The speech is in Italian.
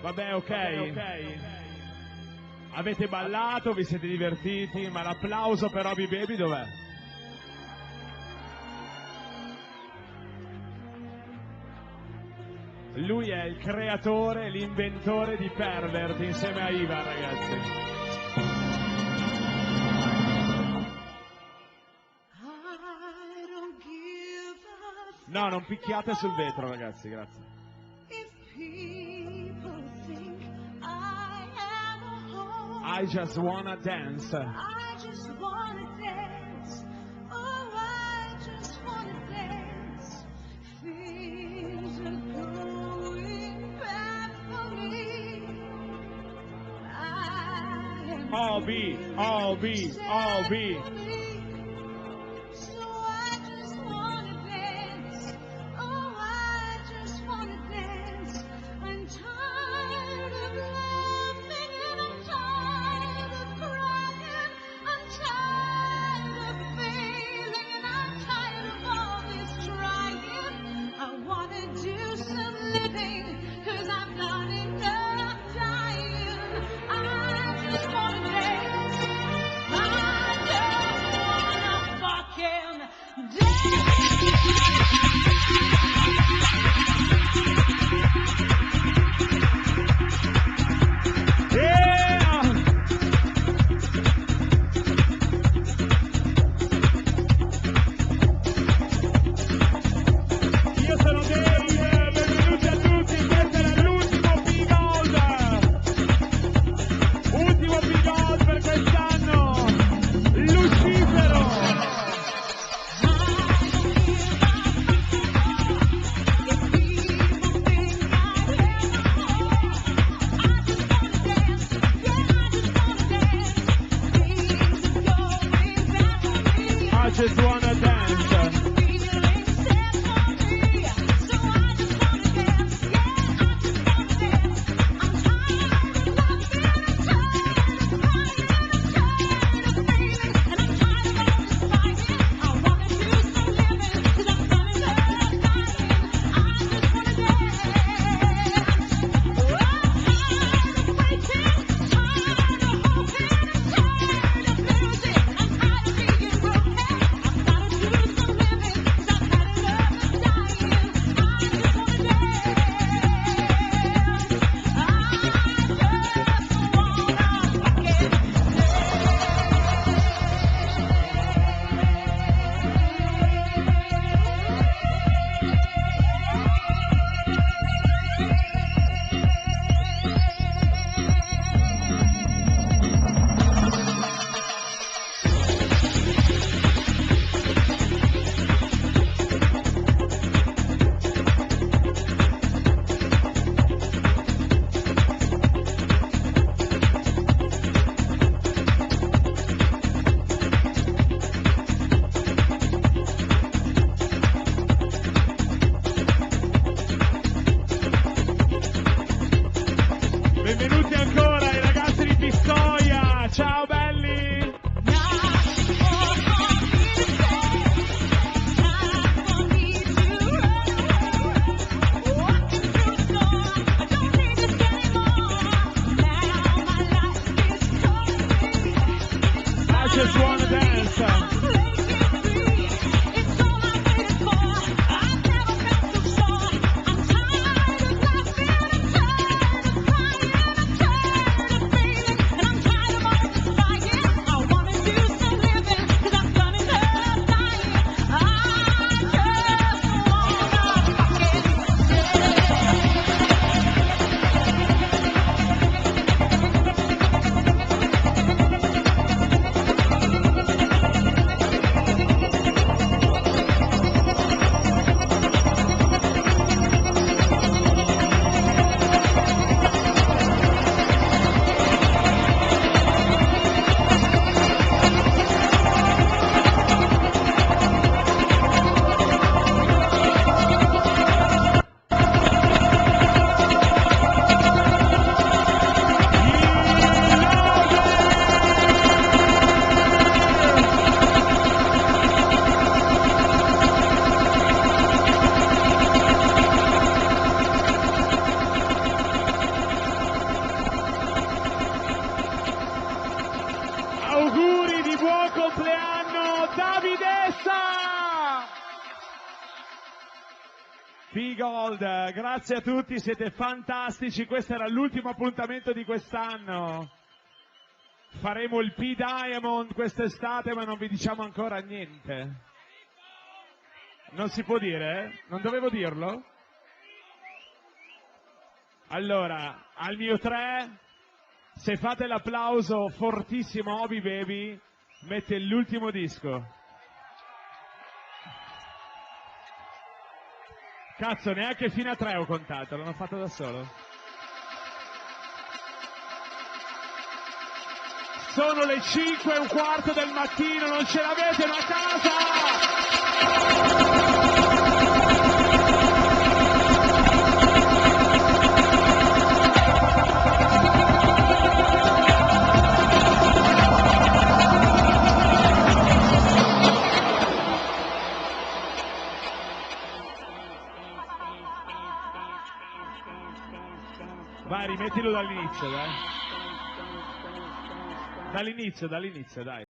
Vabbè, ok. Avete ballato, vi siete divertiti, ma l'applauso per Obi Baby dov'è? Lui è il creatore, l'inventore di Pervert insieme a Ivan, ragazzi. No, non picchiate sul vetro, ragazzi, grazie. I just wanna dance. I just wanna dance. Oh, I just wanna dance. Things are going bad for me. Obi. So I just wanna dance. Oh, I just wanna dance. I'm tired of laughing and I'm tired of crying. I'm tired of failing and I'm tired of all this trying. I wanna do some living 'cause I've got enough dying. I just wanna dance. I just P-Gold, grazie a tutti, siete fantastici, questo era l'ultimo appuntamento di quest'anno. Faremo il P-Diamond quest'estate, ma non vi diciamo ancora niente. Non si può dire? Non dovevo dirlo? Allora, al mio 3, se fate l'applauso fortissimo, Obi Baby mette l'ultimo disco. Cazzo, neanche fino a 3 ho contato, l'hanno fatto da solo. Sono le 5:15 del mattino, non ce l'avete a Vai, rimettilo dall'inizio, dai. Dall'inizio, dai.